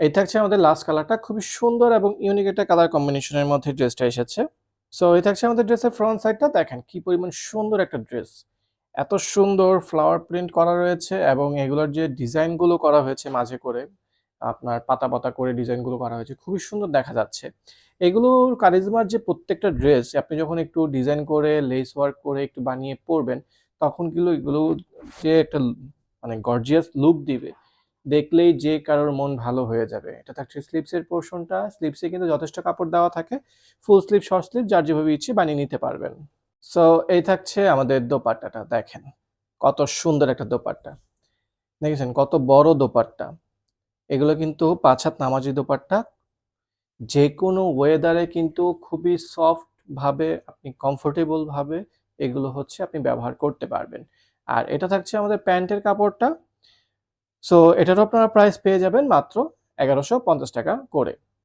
এই থাকছে আমাদের লাস্ট কালারটা। খুবই সুন্দর এবং ইউনিক একটা কালার কম্বিনেশনের মধ্যে ড্রেসটা এসেছে। সো এই থাকছে আমাদের ড্রেসের ফ্রন্ট সাইডটা। দেখেন কি পরিমাণ সুন্দর একটা ড্রেস। এত সুন্দর ফ্লাওয়ার প্রিন্ট করা রয়েছে এবং এগুলোর যে ডিজাইনগুলো করা হয়েছে মাঝে করে, আপনার পাতা, পাতা করে ডিজাইনগুলো করা হয়েছে। খুবই সুন্দর দেখা যাচ্ছে। এগুলোর কারিজমার যে প্রত্যেকটা ড্রেস আপনি যখন একটু ডিজাইন করে লেস ওয়ার্ক করে একটু বানিয়ে পরবেন, তখন কিন্তু এগুলো যে একটা মানে গর্জিয়াস লুক দিবে। দেখলেই যে কারোর মন ভালো হয়ে যাবে। এটা থাকছে স্লিভসের পোরশনটা। স্লিভসে কিন্তু যথেষ্ট কাপড় দেওয়া থাকে। ফুল স্লিভ, শর্ট স্লিভ যার যেভাবে ইচ্ছে বানিয়ে নিতে পারবেন। সো এই থাকছে আমাদের দোপাট্টাটা দেখেন। কত সুন্দর একটা দোপাট্টা। দেখেছেন কত বড় দোপাট্টা। এগুলো কিন্তু ৫ হাত নামাজি দোপাট্টা। যেকোনো ওয়েদারে কিন্তু খুবই সফট ভাবে আপনি কমফোর্টেবল ভাবে এগুলো হচ্ছে আপনি ব্যবহার করতে পারবেন। আর এটা থাকছে আমাদের প্যান্টের কাপড়টা। সো এটারও আপনারা প্রাইস পেয়ে যাবেন মাত্র ৳১১৫০ করে।